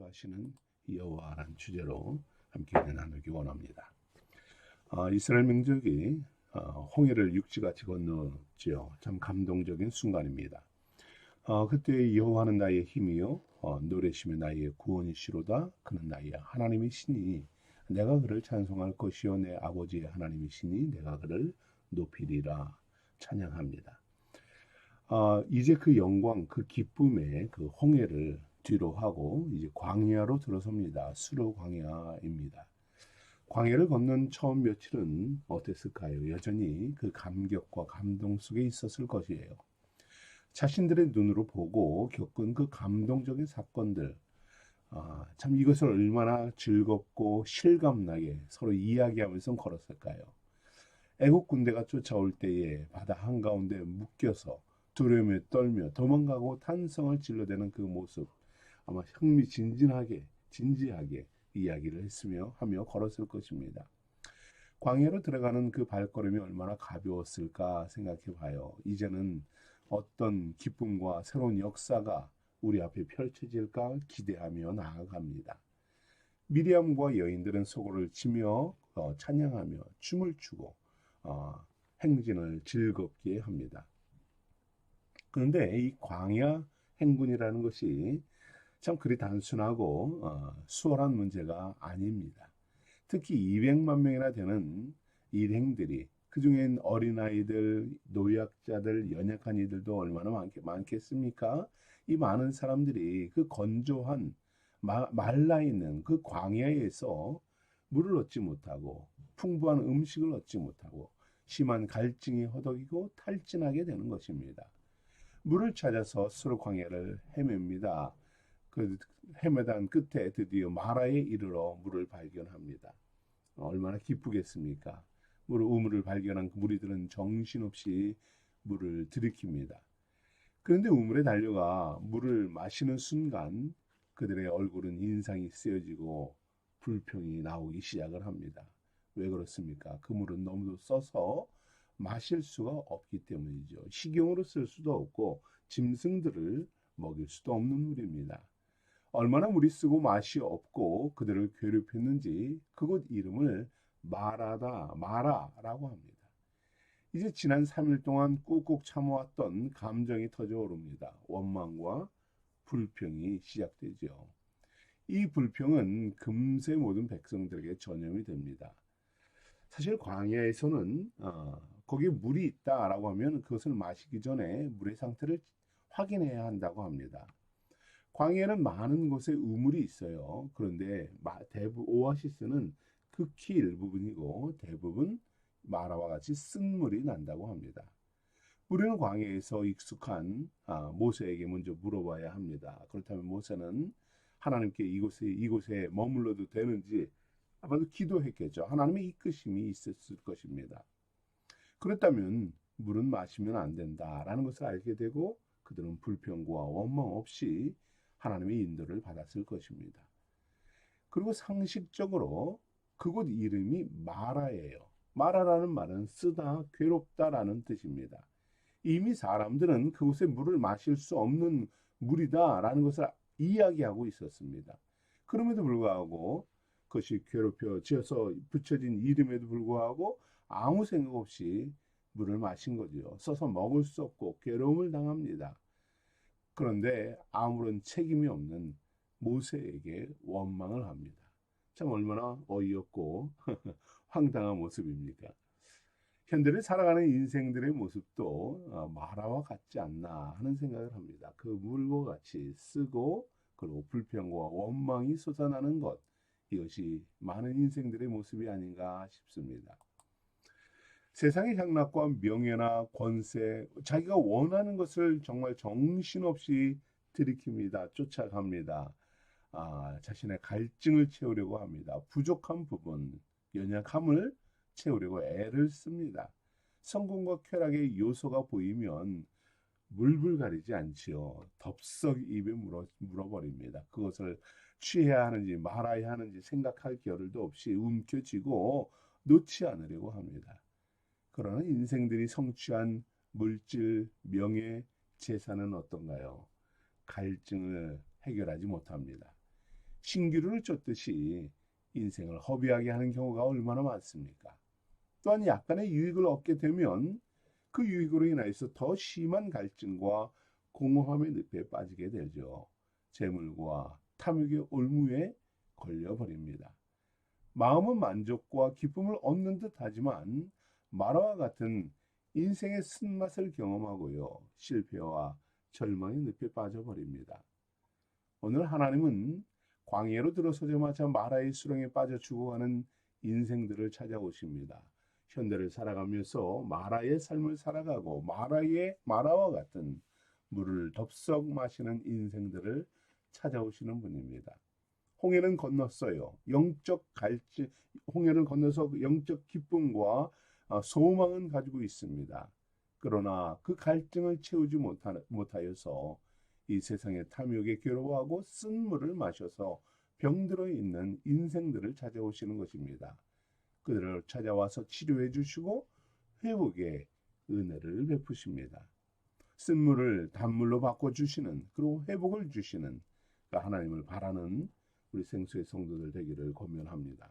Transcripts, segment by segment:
인도하시는 여호와라는 주제로 함께 나누기 원합니다. 이스라엘 민족이 홍해를 육지같이 건넜지요. 참 감동적인 순간입니다. 그때 여호와는 나의 힘이요 노래시며 나의 구원이시로다. 그는 나의 하나님이시니 내가 그를 찬송할 것이요 내 아버지의 하나님이시니 내가 그를 높이리라. 찬양합니다. 이제 그 영광, 그 기쁨의 그 홍해를 뒤로 하고 이제 광야로 들어섭니다. 수르 광야입니다. 광야를 걷는 처음 며칠은 어땠을까요? 여전히 그 감격과 감동 속에 있었을 것이에요. 자신들의 눈으로 보고 겪은 그 감동적인 사건들, 참 이것을 얼마나 즐겁고 실감나게 서로 이야기하면서 걸었을까요? 애국 군대가 쫓아올 때에 바다 한가운데 묶여서 두려움에 떨며 도망가고 탄성을 질러대는 그 모습, 아마 흥미진진하게 진지하게 이야기를 하며 걸었을 것입니다. 광야로 들어가는 그 발걸음이 얼마나 가벼웠을까 생각해 봐요. 이제는 어떤 기쁨과 새로운 역사가 우리 앞에 펼쳐질까 기대하며 나아갑니다. 미리암과 여인들은 소고를 치며 찬양하며 춤을 추고 행진을 즐겁게 합니다. 그런데 이 광야 행군이라는 것이 참 그리 단순하고 수월한 문제가 아닙니다. 특히 200만 명이나 되는 일행들이, 그중엔 어린아이들, 노약자들, 연약한 이들도 얼마나 많겠습니까? 이 많은 사람들이 그 건조한 말라있는 그 광야에서 물을 얻지 못하고 풍부한 음식을 얻지 못하고 심한 갈증이 허덕이고 탈진하게 되는 것입니다. 물을 찾아서 수르 광야를 헤맵니다. 그 헤매단 끝에 드디어 마라에 이르러 물을 발견합니다. 얼마나 기쁘겠습니까? 우물을 발견한 그 무리들은 정신없이 물을 들이킵니다. 그런데 우물에 달려가 물을 마시는 순간 그들의 얼굴은 인상이 쓰여지고 불평이 나오기 시작을 합니다. 왜 그렇습니까? 그 물은 너무 써서 마실 수가 없기 때문이죠. 식용으로 쓸 수도 없고 짐승들을 먹일 수도 없는 물입니다. 얼마나 물이 쓰고 맛이 없고 그들을 괴롭혔는지 그곳 이름을 마라라고 합니다. 이제 지난 3일 동안 꾹꾹 참아왔던 감정이 터져오릅니다. 원망과 불평이 시작되죠. 이 불평은 금세 모든 백성들에게 전염이 됩니다. 사실 광야에서는 거기에 물이 있다라고 하면 그것을 마시기 전에 물의 상태를 확인해야 한다고 합니다. 광야에는 많은 곳에 우물이 있어요. 그런데 오아시스는 극히 일부분이고 대부분 마라와 같이 쓴 물이 난다고 합니다. 우리는 광야에서 익숙한 모세에게 먼저 물어봐야 합니다. 그렇다면 모세는 하나님께 이곳에 머물러도 되는지 아마도 기도했겠죠. 하나님의 이끄심이 있었을 것입니다. 그렇다면 물은 마시면 안 된다라는 것을 알게 되고 그들은 불평과 원망 없이 하나님의 인도를 받았을 것입니다. 그리고 상식적으로 그곳 이름이 마라예요. 마라라는 말은 쓰다, 괴롭다라는 뜻입니다. 이미 사람들은 그곳에 물을 마실 수 없는 물이다라는 것을 이야기하고 있었습니다. 그럼에도 불구하고 그것이 지어서 붙여진 이름에도 불구하고 아무 생각 없이 물을 마신 거죠. 써서 먹을 수 없고 괴로움을 당합니다. 그런데 아무런 책임이 없는 모세에게 원망을 합니다. 참 얼마나 어이없고 황당한 모습입니까? 현대를 살아가는 인생들의 모습도 마라와 같지 않나 하는 생각을 합니다. 그 물과 같이 쓰고 그리고 불평과 원망이 솟아나는 것, 이것이 많은 인생들의 모습이 아닌가 싶습니다. 세상의 향락과 명예나 권세, 자기가 원하는 것을 정말 정신없이 들이킵니다. 쫓아갑니다. 자신의 갈증을 채우려고 합니다. 부족한 부분, 연약함을 채우려고 애를 씁니다. 성공과 쾌락의 요소가 보이면 물불 가리지 않지요. 덥석 입에 물어버립니다. 그것을 취해야 하는지 말아야 하는지 생각할 겨를도 없이 움켜쥐고 놓지 않으려고 합니다. 그러나 인생들이 성취한 물질, 명예, 재산은 어떤가요? 갈증을 해결하지 못합니다. 신기루를 쫓듯이 인생을 허비하게 하는 경우가 얼마나 많습니까? 또한 약간의 유익을 얻게 되면 그 유익으로 인해서 더 심한 갈증과 공허함의 늪에 빠지게 되죠. 재물과 탐욕의 올무에 걸려버립니다. 마음은 만족과 기쁨을 얻는 듯 하지만 마라와 같은 인생의 쓴맛을 경험하고요. 실패와 절망의 늪에 빠져버립니다. 오늘 하나님은 광야로 들어서자마자 마라의 수렁에 빠져 죽어가는 인생들을 찾아오십니다. 현대를 살아가면서 마라의 삶을 살아가고 마라와 같은 물을 덥석 마시는 인생들을 찾아오시는 분입니다. 홍해는 건넜어요. 홍해를 건너서 영적 기쁨과 소망은 가지고 있습니다. 그러나 그 갈증을 채우지 못하여서 이 세상의 탐욕에 괴로워하고 쓴물을 마셔서 병들어 있는 인생들을 찾아오시는 것입니다. 그들을 찾아와서 치료해 주시고 회복의 은혜를 베푸십니다. 쓴물을 단물로 바꿔주시는, 그리고 회복을 주시는 하나님을 바라는 우리 생수의 성도들 되기를 권면합니다.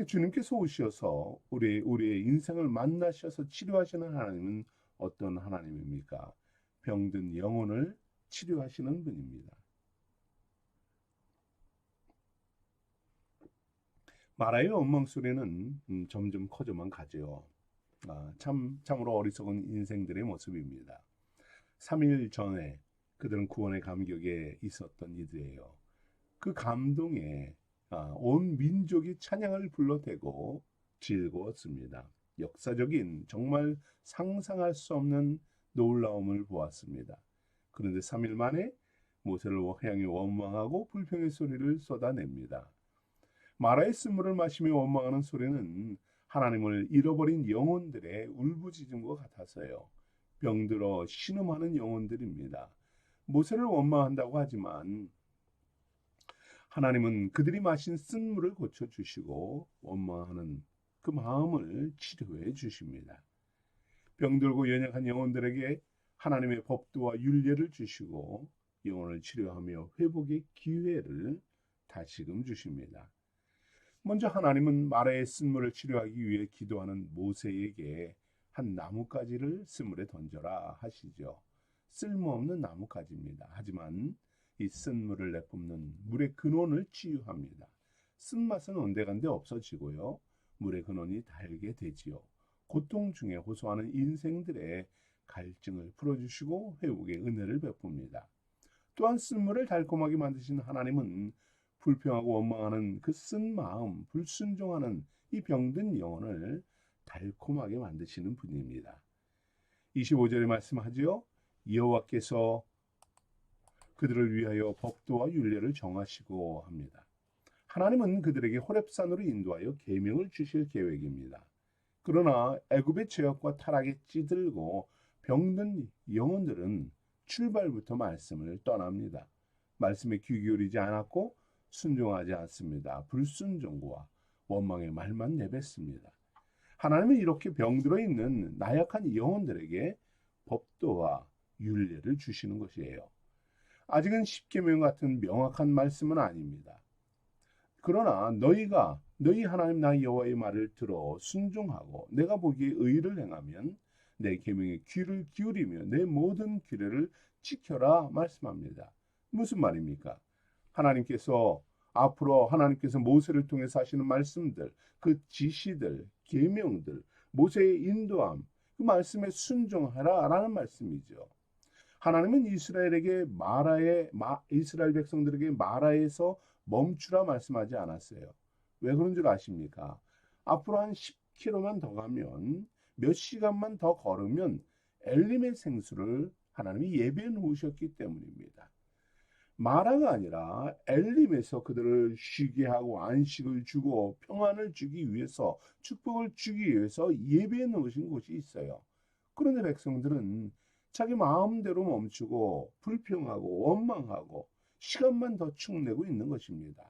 주님께서 오셔서 우리의 인생을 만나셔서 치료하시는 하나님은 어떤 하나님입니까? 병든 영혼을 치료하시는 분입니다. 마라의 원망소리는 점점 커져만 가죠. 참으로 어리석은 인생들의 모습입니다. 3일 전에 그들은 구원의 감격에 있었던 이들이에요. 그 감동에 온 민족이 찬양을 불러대고 즐거웠습니다. 역사적인 정말 상상할 수 없는 놀라움을 보았습니다. 그런데 3일 만에 모세를 향해 원망하고 불평의 소리를 쏟아냅니다. 마라의 쓴물을 마시며 원망하는 소리는 하나님을 잃어버린 영혼들의 울부짖음과 같아서요. 병들어 신음하는 영혼들입니다. 모세를 원망한다고 하지만 하나님은 그들이 마신 쓴물을 고쳐주시고 원망하는 그 마음을 치료해 주십니다. 병들고 연약한 영혼들에게 하나님의 법도와 율례를 주시고 영혼을 치료하며 회복의 기회를 다시금 주십니다. 먼저 하나님은 마라의 쓴물을 치료하기 위해 기도하는 모세에게 한 나뭇가지를 쓴물에 던져라 하시죠. 쓸모없는 나뭇가지입니다. 하지만 이 쓴물을 내뿜는 물의 근원을 치유합니다. 쓴맛은 온데간데 없어지고요. 물의 근원이 달게 되지요. 고통 중에 호소하는 인생들의 갈증을 풀어주시고 회복의 은혜를 베풉니다. 또한 쓴물을 달콤하게 만드신 하나님은 불평하고 원망하는 그 쓴 마음, 불순종하는 이 병든 영혼을 달콤하게 만드시는 분입니다. 25절에 말씀하지요. 여호와께서 그들을 위하여 법도와 율례를 정하시고 합니다. 하나님은 그들에게 호렙산으로 인도하여 계명을 주실 계획입니다. 그러나 애굽의 죄악과 타락에 찌들고 병든 영혼들은 출발부터 말씀을 떠납니다. 말씀에 귀 기울이지 않았고 순종하지 않습니다. 불순종과 원망의 말만 내뱉습니다. 하나님은 이렇게 병들어 있는 나약한 영혼들에게 법도와 율례를 주시는 것이에요. 아직은 십계명 같은 명확한 말씀은 아닙니다. 그러나 너희 하나님 나 여호와의 말을 들어 순종하고 내가 보기에 의를 행하면 내 계명에 귀를 기울이며 내 모든 규례를 지켜라 말씀합니다. 무슨 말입니까? 앞으로 하나님께서 모세를 통해서 하시는 말씀들, 그 지시들, 계명들, 모세의 인도함, 그 말씀에 순종하라라는 말씀이죠. 하나님은 이스라엘 백성들에게 마라에서 멈추라 말씀하지 않았어요. 왜 그런 줄 아십니까? 앞으로 한 10km만 더 가면, 몇 시간만 더 걸으면 엘림의 생수를 하나님이 예비해 놓으셨기 때문입니다. 마라가 아니라 엘림에서 그들을 쉬게 하고 안식을 주고 평안을 주기 위해서, 축복을 주기 위해서 예비해 놓으신 곳이 있어요. 그런데 백성들은 자기 마음대로 멈추고 불평하고 원망하고 시간만 더 축내고 있는 것입니다.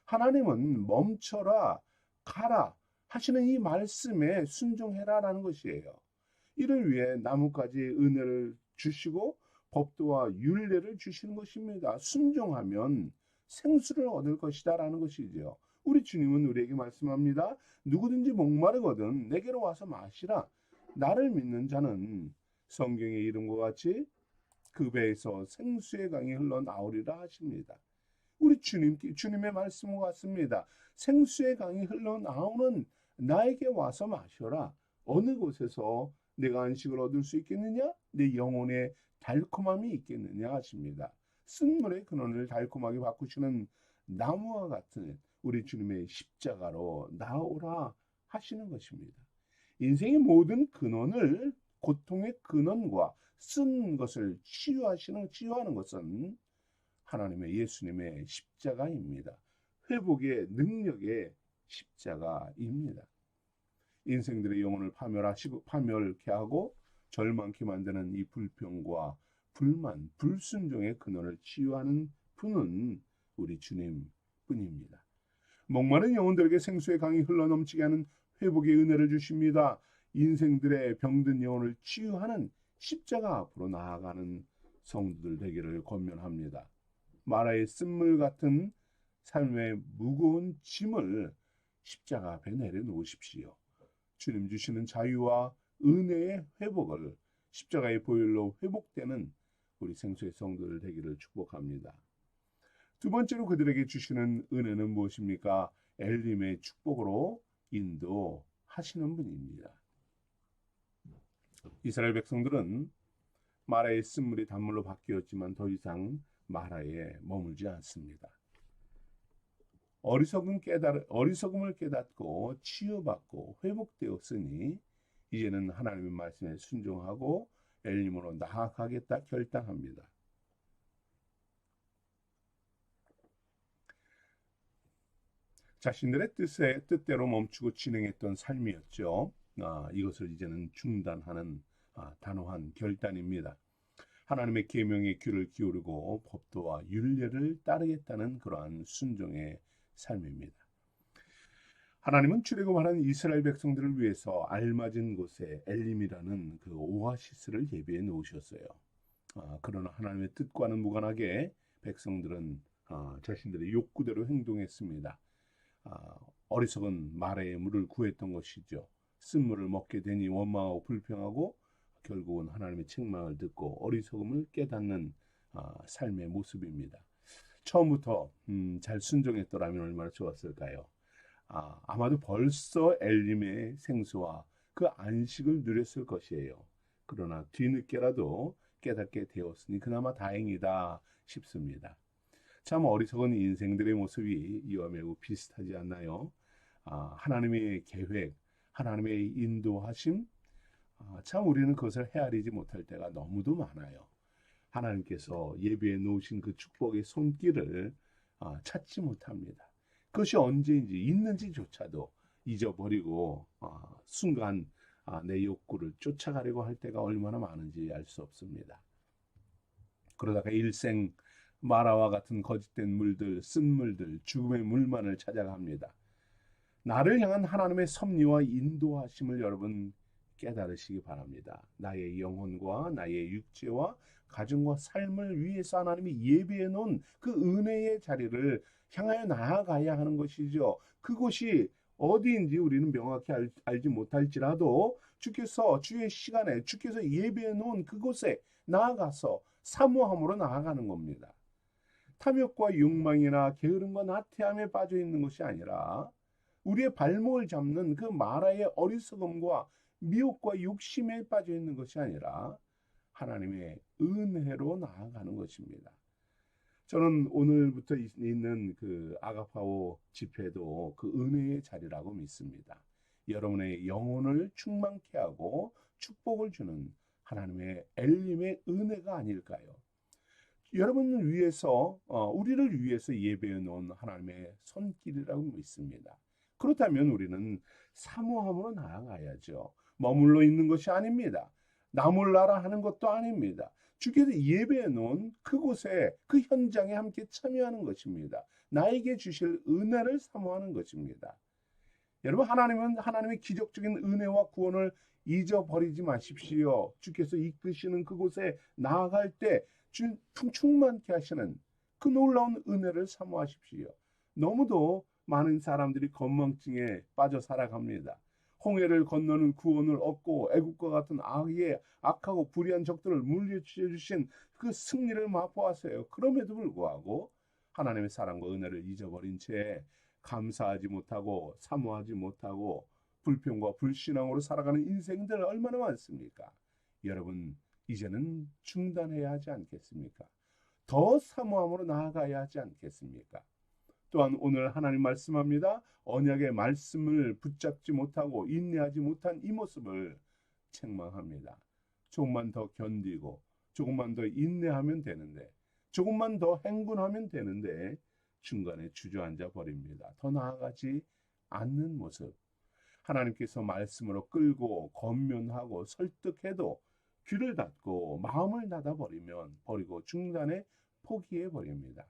하나님은 멈춰라, 가라 하시는 이 말씀에 순종해라라는 것이에요. 이를 위해 나뭇가지의 은혜를 주시고 법도와 율례를 주시는 것입니다. 순종하면 생수를 얻을 것이다 라는 것이죠. 우리 주님은 우리에게 말씀합니다. 누구든지 목마르거든 내게로 와서 마시라. 나를 믿는 자는 성경의 이름과 같이 그 배에서 생수의 강이 흘러나오리라 하십니다. 우리 주님의 말씀과 같습니다. 생수의 강이 흘러나오는 나에게 와서 마셔라. 어느 곳에서 내가 안식을 얻을 수 있겠느냐? 내 영혼의 달콤함이 있겠느냐 하십니다. 쓴물의 근원을 달콤하게 바꾸시는 나무와 같은 우리 주님의 십자가로 나오라 하시는 것입니다. 인생의 모든 근원을 고통의 근원과 쓴 것을 치유하는 것은 하나님의 예수님의 십자가입니다. 회복의 능력의 십자가입니다. 인생들의 영혼을 파멸케 하고 절망케 만드는 이 불평과 불만, 불순종의 근원을 치유하는 분은 우리 주님 뿐입니다. 목마른 영혼들에게 생수의 강이 흘러넘치게 하는 회복의 은혜를 주십니다. 인생들의 병든 영혼을 치유하는 십자가 앞으로 나아가는 성도들 되기를 권면합니다. 마라의 쓴물 같은 삶의 무거운 짐을 십자가 앞에 내려놓으십시오. 주님 주시는 자유와 은혜의 회복을 십자가의 보혈로 회복되는 우리 생수의 성도들 되기를 축복합니다. 두 번째로 그들에게 주시는 은혜는 무엇입니까? 엘림의 축복으로 인도하시는 분입니다. 이스라엘 백성들은 마라의 쓴물이 단물로 바뀌었지만 더 이상 마라에 머물지 않습니다. 어리석음을 깨닫고 치유받고 회복되었으니 이제는 하나님의 말씀에 순종하고 엘림으로 나아가겠다 결단합니다. 자신들의 뜻대로 멈추고 진행했던 삶이었죠. 이것을 이제는 중단하는 단호한 결단입니다. 하나님의 계명에 귀를 기울이고 법도와 율례를 따르겠다는 그러한 순종의 삶입니다. 하나님은 출애굽하는 이스라엘 백성들을 위해서 알맞은 곳에 엘림이라는 그 오아시스를 예비해 놓으셨어요. 그러나 하나님의 뜻과는 무관하게 백성들은 자신들의 욕구대로 행동했습니다. 어리석은 마라의 물을 구했던 것이죠. 쓴물을 먹게 되니 원망하고 불평하고 결국은 하나님의 책망을 듣고 어리석음을 깨닫는 삶의 모습입니다. 처음부터 잘 순종했더라면 얼마나 좋았을까요? 아마도 벌써 엘림의 생수와 그 안식을 누렸을 것이에요. 그러나 뒤늦게라도 깨닫게 되었으니 그나마 다행이다 싶습니다. 참 어리석은 인생들의 모습이 이와 매우 비슷하지 않나요? 하나님의 계획, 하나님의 인도하심, 참 우리는 그것을 헤아리지 못할 때가 너무도 많아요. 하나님께서 예비해 놓으신 그 축복의 손길을 찾지 못합니다. 그것이 언제인지 있는지조차도 잊어버리고 순간 내 욕구를 쫓아가려고 할 때가 얼마나 많은지 알 수 없습니다. 그러다가 일생 마라와 같은 거짓된 물들, 쓴물들, 죽음의 물만을 찾아갑니다. 나를 향한 하나님의 섭리와 인도하심을 여러분 깨달으시기 바랍니다. 나의 영혼과 나의 육체와 가정과 삶을 위해서 하나님이 예비해 놓은 그 은혜의 자리를 향하여 나아가야 하는 것이죠. 그곳이 어디인지 우리는 명확히 알지 못할지라도 주께서 주의 시간에 주께서 예비해 놓은 그곳에 나아가서 사모함으로 나아가는 겁니다. 탐욕과 욕망이나 게으름과 나태함에 빠져 있는 것이 아니라 우리의 발목을 잡는 그 마라의 어리석음과 미혹과 욕심에 빠져 있는 것이 아니라 하나님의 은혜로 나아가는 것입니다. 저는 오늘부터 있는 그 아가파오 집회도 그 은혜의 자리라고 믿습니다. 여러분의 영혼을 충만케 하고 축복을 주는 하나님의 엘림의 은혜가 아닐까요? 여러분을 위해서 우리를 위해서 예배해 놓은 하나님의 손길이라고 믿습니다. 그렇다면 우리는 사모함으로 나아가야죠. 머물러 있는 것이 아닙니다. 나 몰라라 하는 것도 아닙니다. 주께서 예배해 놓은 그곳에 그 현장에 함께 참여하는 것입니다. 나에게 주실 은혜를 사모하는 것입니다. 여러분 하나님은 하나님의 기적적인 은혜와 구원을 잊어버리지 마십시오. 주께서 이끄시는 그곳에 나아갈 때 충만케 하시는 그 놀라운 은혜를 사모하십시오. 너무도 많은 사람들이 건망증에 빠져 살아갑니다. 홍해를 건너는 구원을 얻고 애국과 같은 악하고 불의한 적들을 물리쳐 주신 그 승리를 맛보았어요. 그럼에도 불구하고 하나님의 사랑과 은혜를 잊어버린 채 감사하지 못하고 사모하지 못하고 불평과 불신앙으로 살아가는 인생들 얼마나 많습니까? 여러분, 이제는 중단해야 하지 않겠습니까? 더 사모함으로 나아가야 하지 않겠습니까? 또한 오늘 하나님 말씀합니다. 언약의 말씀을 붙잡지 못하고 인내하지 못한 이 모습을 책망합니다. 조금만 더 견디고 조금만 더 인내하면 되는데, 조금만 더 행군하면 되는데 중간에 주저앉아 버립니다. 더 나아가지 않는 모습. 하나님께서 말씀으로 끌고 권면하고 설득해도 귀를 닫고 마음을 버리고 중단에 포기해 버립니다.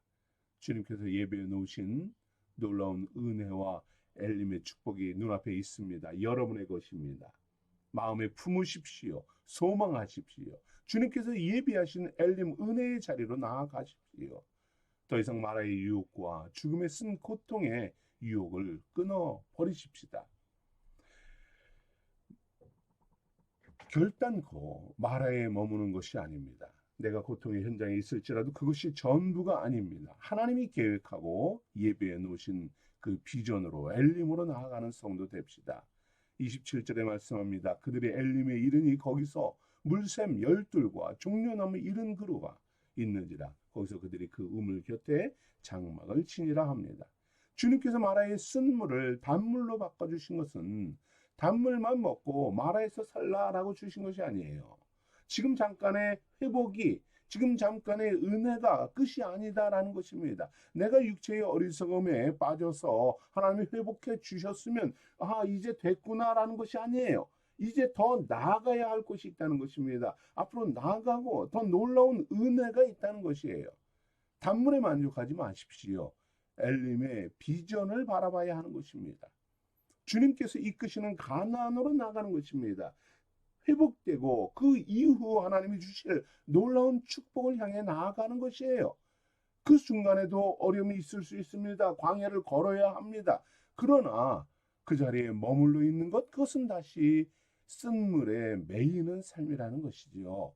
주님께서 예배해 놓으신 놀라운 은혜와 엘림의 축복이 눈앞에 있습니다. 여러분의 것입니다. 마음에 품으십시오. 소망하십시오. 주님께서 예비하신 엘림 은혜의 자리로 나아가십시오. 더 이상 마라의 유혹과 죽음에 쓴 고통의 유혹을 끊어 버리십시다. 결단코 마라에 머무는 것이 아닙니다. 내가 고통의 현장에 있을지라도 그것이 전부가 아닙니다. 하나님이 계획하고 예비해 놓으신 그 비전으로 엘림으로 나아가는 성도 됩시다. 27절에 말씀합니다. 그들이 엘림에 이르니 거기서 물샘 12과 종려나무 70그루가 있는지라. 거기서 그들이 그 우물 곁에 장막을 치니라 합니다. 주님께서 마라의 쓴물을 단물로 바꿔주신 것은 단물만 먹고 마라에서 살라라고 주신 것이 아니에요. 지금 잠깐의 회복이, 지금 잠깐의 은혜가 끝이 아니다라는 것입니다. 내가 육체의 어리석음에 빠져서 하나님이 회복해 주셨으면 이제 됐구나라는 것이 아니에요. 이제 더 나아가야 할 것이 있다는 것입니다. 앞으로 나아가고 더 놀라운 은혜가 있다는 것이에요. 단물에 만족하지 마십시오. 엘림의 비전을 바라봐야 하는 것입니다. 주님께서 이끄시는 가나안으로 나가는 것입니다. 회복되고 그 이후 하나님이 주실 놀라운 축복을 향해 나아가는 것이에요. 그 순간에도 어려움이 있을 수 있습니다. 광야를 걸어야 합니다. 그러나 그 자리에 머물러 있는 것, 그것은 다시 쓴물에 매이는 삶이라는 것이지요.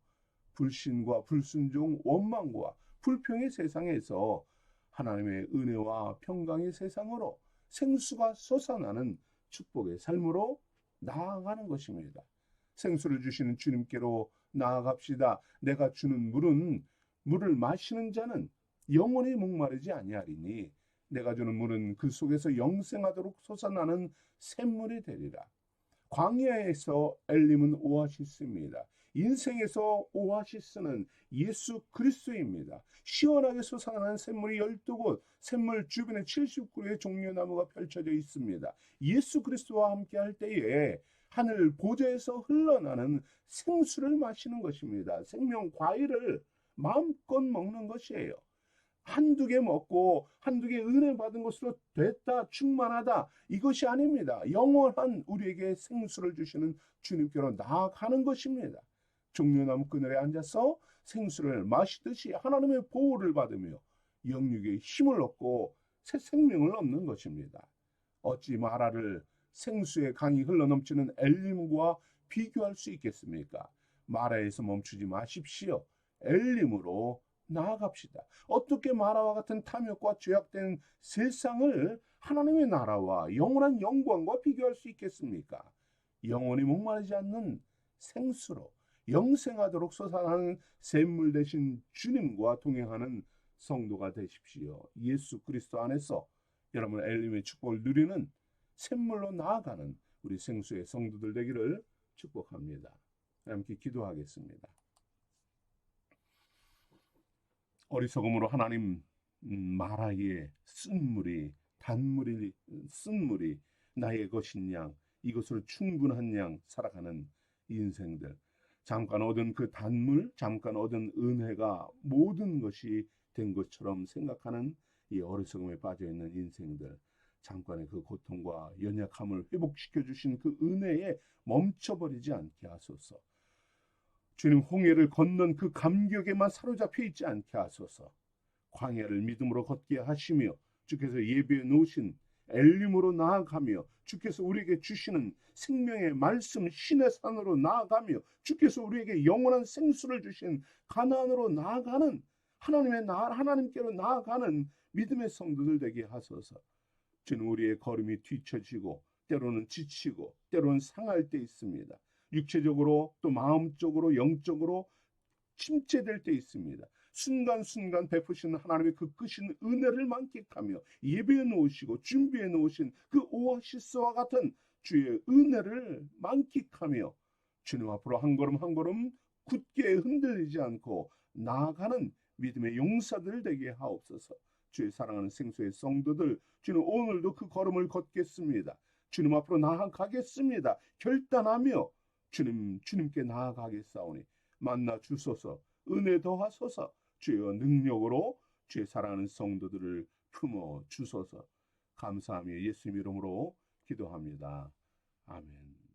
불신과 불순종, 원망과 불평의 세상에서 하나님의 은혜와 평강의 세상으로 생수가 솟아나는 축복의 삶으로 나아가는 것입니다. 생수를 주시는 주님께로 나아갑시다. 내가 주는 물을 마시는 자는 영원히 목마르지 아니하리니 내가 주는 물은 그 속에서 영생하도록 솟아나는 샘물이 되리라. 광야에서 엘림은 오아시스입니다. 인생에서 오아시스는 예수 그리스도입니다. 시원하게 솟아나는 샘물이 12곳, 샘물 주변에 79그루의 종려나무가 펼쳐져 있습니다. 예수 그리스도와 함께 할 때에 하늘 보좌에서 흘러나는 생수를 마시는 것입니다. 생명 과일을 마음껏 먹는 것이에요. 한두 개 먹고 한두 개 은혜 받은 것으로 됐다, 충만하다, 이것이 아닙니다. 영원한 우리에게 생수를 주시는 주님께로 나아가는 것입니다. 종려나무 그늘에 앉아서 생수를 마시듯이 하나님의 보호를 받으며 영육의 힘을 얻고 새 생명을 얻는 것입니다. 어찌 마라를 생수의 강이 흘러넘치는 엘림과 비교할 수 있겠습니까? 마라에서 멈추지 마십시오. 엘림으로 나아갑시다. 어떻게 마라와 같은 탐욕과 죄악된 세상을 하나님의 나라와 영원한 영광과 비교할 수 있겠습니까? 영원히 목마르지 않는 생수로 영생하도록 솟아나는 샘물 되신 주님과 동행하는 성도가 되십시오. 예수 그리스도 안에서 여러분 엘림의 축복을 누리는 샘물로 나아가는 우리 생수의 성도들 되기를 축복합니다. 함께 기도하겠습니다. 어리석음으로 하나님 마라의 쓴물이 나의 것인 양, 이것으로 충분한 양 살아가는 인생들, 잠깐 얻은 그 단물, 잠깐 얻은 은혜가 모든 것이 된 것처럼 생각하는 이 어리석음에 빠져있는 인생들, 잠깐의 그 고통과 연약함을 회복시켜 주신 그 은혜에 멈춰버리지 않게 하소서. 주님, 홍해를 건넌 그 감격에만 사로잡혀 있지 않게 하소서. 광야를 믿음으로 걷게 하시며 주께서 예비해 놓으신 엘림으로 나아가며 주께서 우리에게 주시는 생명의 말씀 신의 산으로 나아가며 주께서 우리에게 영원한 생수를 주신 가나안으로 나아가는 하나님께로 나아가는 믿음의 성도들 되게 하소서. 주는 우리의 걸음이 뒤처지고 때로는 지치고 때로는 상할 때 있습니다. 육체적으로 또 마음적으로 영적으로 침체될 때 있습니다. 순간순간 베푸시는 하나님의 그 크신 은혜를 만끽하며 예배해 놓으시고 준비해 놓으신 그 오아시스와 같은 주의 은혜를 만끽하며 주님 앞으로 한 걸음 한 걸음 굳게 흔들리지 않고 나아가는 믿음의 용사들 되게 하옵소서. 주의 사랑하는 생수의 성도들, 주님 오늘도 그 걸음을 걷겠습니다. 주님 앞으로 나아가겠습니다. 결단하며 주님께 나아가겠사오니 만나 주소서. 은혜 더하소서. 주여 능력으로 주의 사랑하는 성도들을 품어 주소서. 감사하며 예수님 이름으로 기도합니다. 아멘.